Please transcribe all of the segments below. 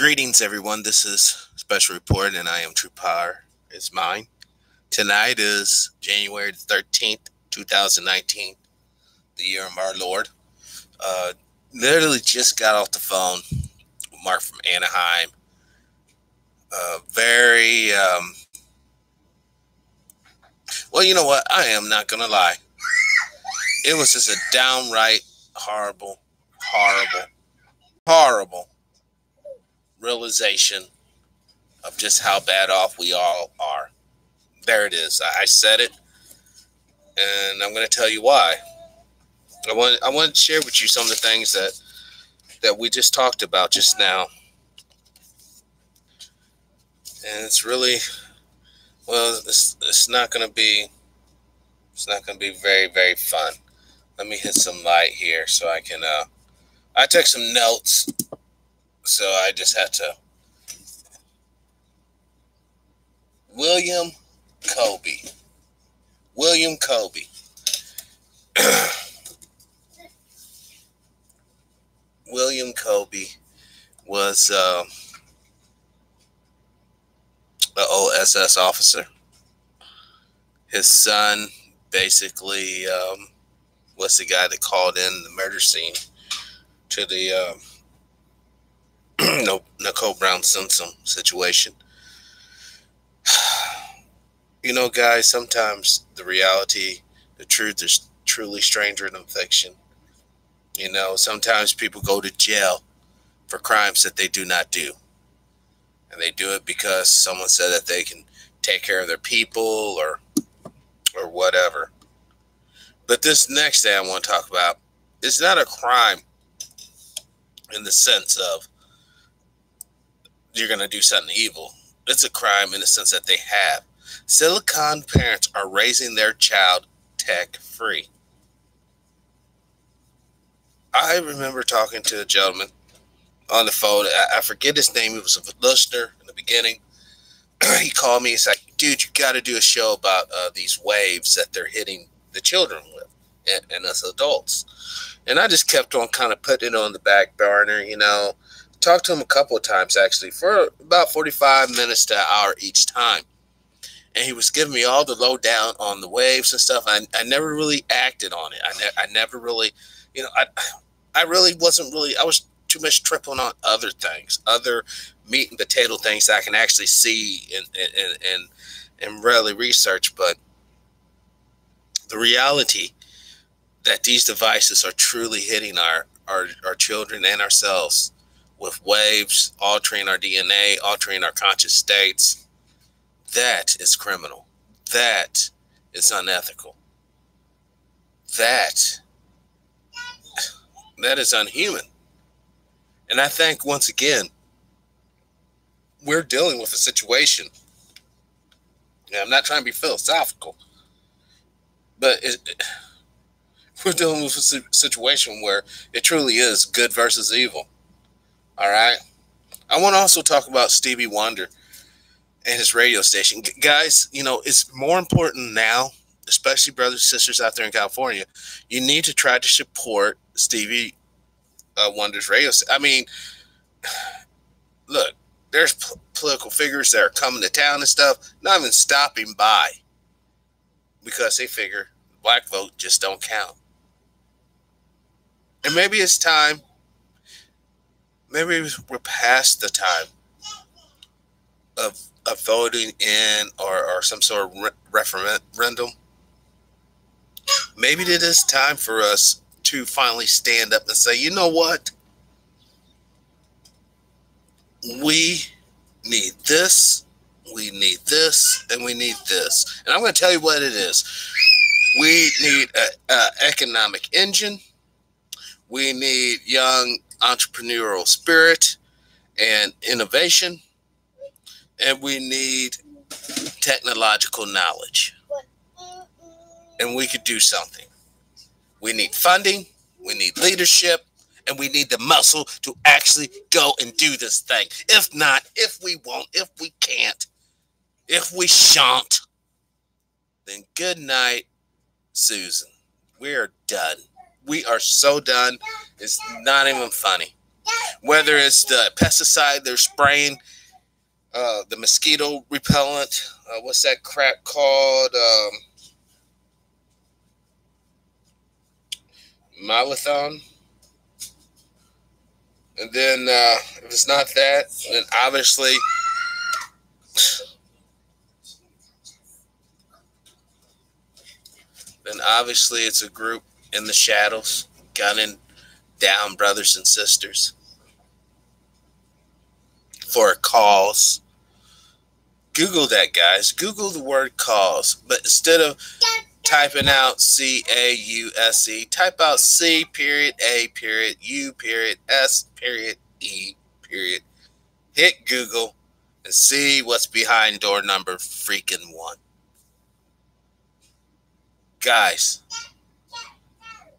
Greetings, everyone. This is Special Report, and I am True Power. It's mine. Tonight is January 13th, 2019, the year of our Lord. Literally just got off the phone with Mark from Anaheim. Well, you know what? I am not going to lie. It was just a downright horrible realization of just how bad off we all are. There it is. I said it, and I'm going to tell you why. I want to share with you some of the things that we just talked about just now, and it's really it's not going to be very, very fun. Let me hit some light here so I can. I took some notes, so I just had to. William Colby. William Colby was an OSS officer. His son basically was the guy that called in the murder scene to the Nicole Brown Simpson situation. You know, guys, sometimes the truth is truly stranger than fiction. You know, sometimes people go to jail for crimes that they do not do. And they do it because someone said that they can take care of their people or whatever. But this next thing I want to talk about is not a crime in the sense of you're going to do something evil. It's a crime in the sense that they have. Silicon parents are raising their child tech-free. I remember talking to a gentleman on the phone. I forget his name. He was a listener in the beginning. He called me. He's like, dude, you got to do a show about these waves that they're hitting the children with and us adults. And I just kept on kind of putting it on the back burner, you know. Talked to him a couple of times, actually, for about 45 minutes to an hour each time. And he was giving me all the lowdown on the waves and stuff. I never really acted on it. I never really, you know, I really wasn't really, I was too much tripping on other things, other meat and potato things that I can actually see and really research. But the reality that these devices are truly hitting our children and ourselves with waves, altering our DNA, altering our conscious states, that is criminal. That is unethical. That is unhuman. And I think, once again, we're dealing with a situation. Now, I'm not trying to be philosophical, but we're dealing with a situation where it truly is good versus evil. All right? I want to also talk about Stevie Wonder and his radio station. Guys, you know, it's more important now, especially brothers and sisters out there in California. You need to try to support Stevie Wonder's radio station. I mean, look, there's political figures that are coming to town and stuff, not even stopping by because they figure the black vote just don't count. And maybe it's time, maybe we're past the time of voting in or some sort of referendum. Maybe it is time for us to finally stand up and say, you know what? We need this, and we need this. And I'm going to tell you what it is. We need an economic engine. We need young entrepreneurial spirit and innovation. And we need technological knowledge. And we could do something. We need funding, we need leadership, and we need the muscle to actually go and do this thing. If not, if we won't, if we can't, if we shan't, then good night, Susan. We are done. We are so done. It's not even funny. Whether it's the pesticide they're spraying, the mosquito repellent, what's that crap called? Malathion. And then if it's not that, then obviously it's a group in the shadows gunning down brothers and sisters for a cause. Google that, guys. Google the word cause. But instead of typing out CAUSE, type out C period A period U period S period E period. Hit Google and see what's behind door number freaking 1. Guys,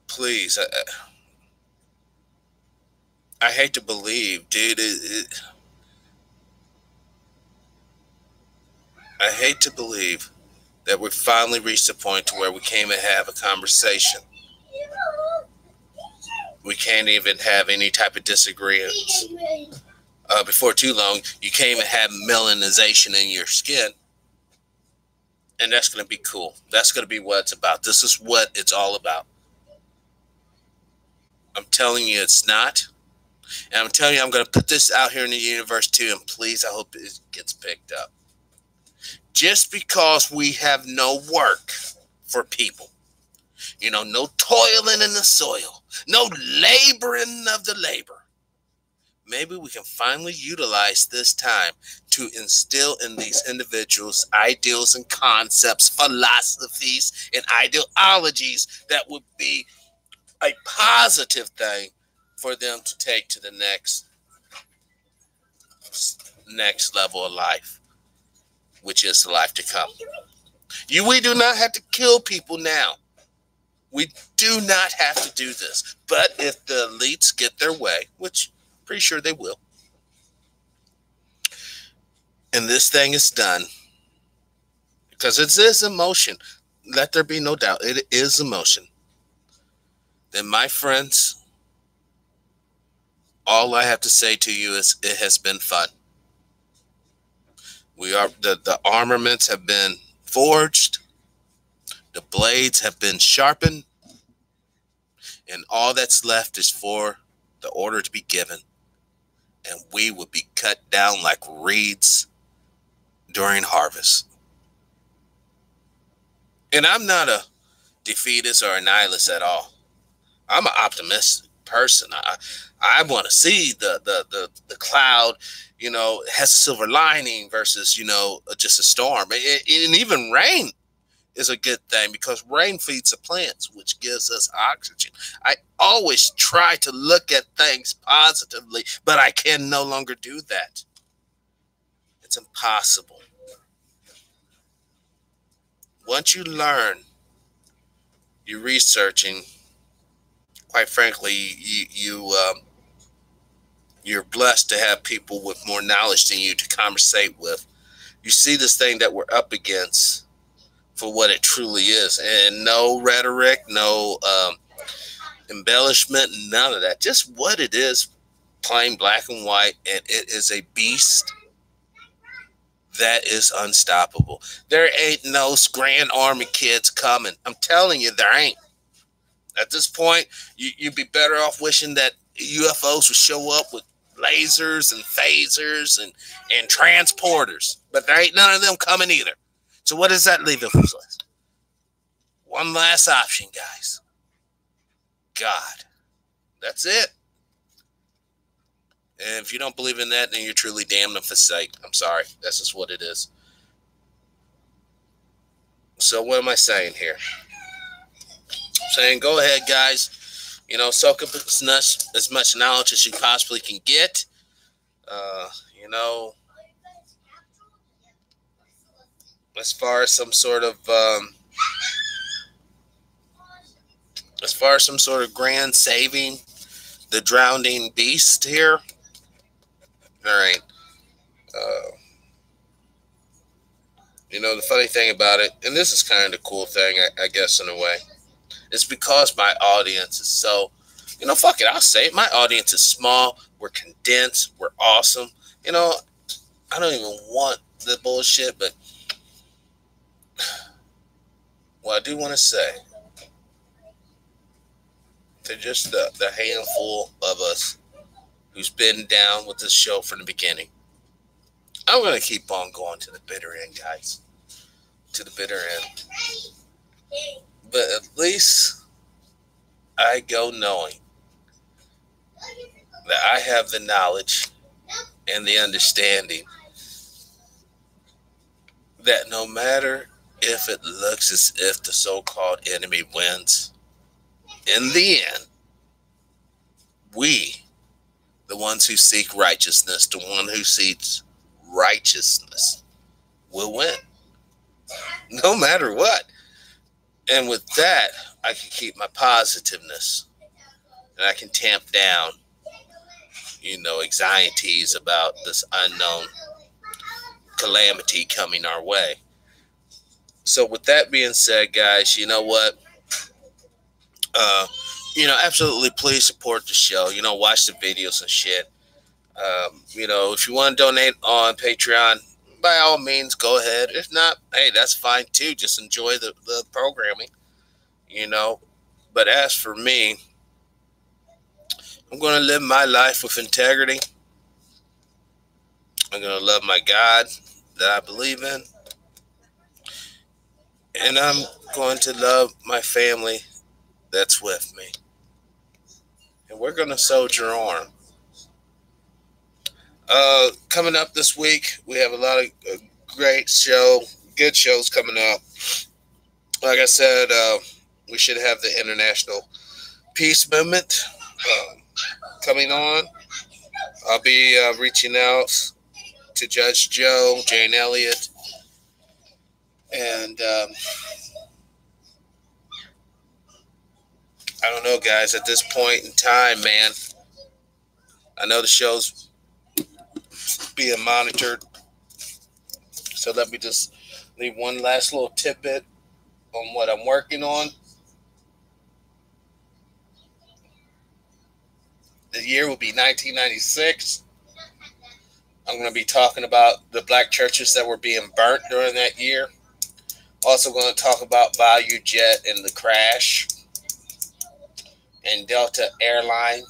please, I hate to believe, dude. I hate to believe that we finally reached a point to where we can't even have a conversation. We can't even have any type of disagreements. Before too long, you can't even have melanization in your skin. And that's going to be cool. That's going to be what it's about. This is what it's all about. I'm telling you it's not. And I'm telling you I'm going to put this out here in the universe too. And please, I hope it gets picked up. Just because we have no work for people, no toiling in the soil, no laboring of the labor, maybe we can finally utilize this time to instill in these individuals ideals and concepts, philosophies, and ideologies that would be a positive thing for them to take to the next level of life, which is the life to come. We do not have to kill people now. We do not have to do this. But if the elites get their way, which I'm pretty sure they will, and this thing is done, because it is emotion, let there be no doubt, it is emotion, then my friends, all I have to say to you is it has been fun. The armaments have been forged, the blades have been sharpened, and all that's left is for the order to be given, and we would be cut down like reeds during harvest. And I'm not a defeatist or a nihilist at all. I'm an optimistic person. I want to see the cloud, has a silver lining versus, just a storm. And even rain is a good thing because rain feeds the plants, which gives us oxygen. I always try to look at things positively, but I can no longer do that. It's impossible. Once you learn, you're researching, quite frankly, you're blessed to have people with more knowledge than you to conversate with. You see this thing that we're up against for what it truly is, and no rhetoric, no embellishment, none of that. Just what it is, plain black and white, and it is a beast that is unstoppable. There ain't no Grand Army kids coming. I'm telling you, there ain't. At this point, you'd be better off wishing that UFOs would show up with lasers and phasers and transporters. But there ain't none of them coming either. So what does that leave us? One last option, guys. God. That's it. And if you don't believe in that, then you're truly damned if it's sight. I'm sorry. That's just what it is. So what am I saying here? I'm saying go ahead, guys. Soak up as much knowledge as you possibly can get. As far as some sort of grand saving the drowning beast here. All right. The funny thing about it, and this is kind of the cool thing, I guess, in a way, it's because my audience is so, You know, fuck it, I'll say it. My audience is small. We're condensed. We're awesome. You know, I don't even want the bullshit, but what I do want to say to just the handful of us who's been down with this show from the beginning, I'm going to keep on going to the bitter end, guys. To the bitter end. But at least I go knowing that I have the knowledge and the understanding that no matter if it looks as if the so-called enemy wins, in the end, we, the ones who seek righteousness, the one who seeks righteousness, will win. No matter what. And with that, I can keep my positiveness. And I can tamp down, anxieties about this unknown calamity coming our way. So with that being said, guys, you know what? Absolutely please support the show. Watch the videos and shit. If you want to donate on Patreon, by all means, go ahead. If not, hey, that's fine too. Just enjoy the programming, But as for me, I'm going to live my life with integrity. I'm going to love my God that I believe in. And I'm going to love my family that's with me. And we're going to soldier on. Coming up this week, we have a lot of good shows coming up. Like I said, we should have the International Peace Movement coming on. I'll be reaching out to Judge Joe, Jane Elliott, and I don't know, guys, at this point in time, man, I know the show's being monitored, so let me just leave one last little tidbit on what I'm working on. The year will be 1996. I'm going to be talking about the black churches that were being burnt during that year. Also going to talk about ValueJet and the crash, and Delta Airline,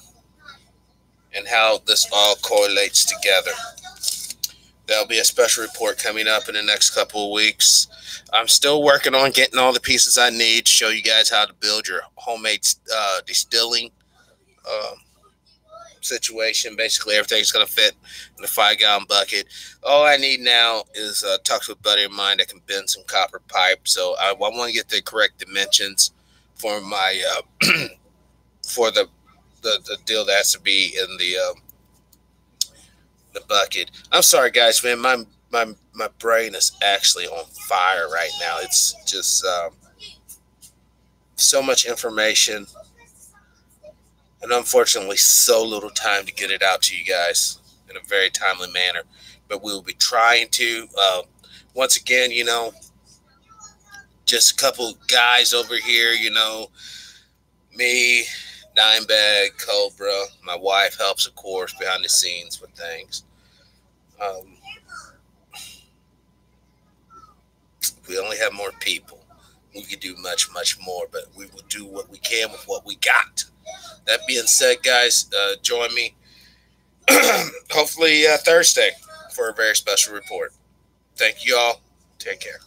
and how this all correlates together. There'll be a special report coming up in the next couple of weeks. I'm still working on getting all the pieces I need to show you guys how to build your homemade distilling situation. Basically, everything's going to fit in a 5-gallon bucket. All I need now is talk to a buddy of mine that can bend some copper pipe. So I want to get the correct dimensions for my for the deal that has to be in the bucket. I'm sorry, guys, man. My brain is actually on fire right now. It's just so much information, and unfortunately, so little time to get it out to you guys in a very timely manner. But we will be trying to. Once again, just a couple guys over here. Me, Dimebag, Cobra. My wife helps, of course, behind the scenes with things. If we only have more people, we could do much, much more, but we will do what we can with what we got. That being said, guys, join me hopefully Thursday for a very special report. Thank you all. Take care.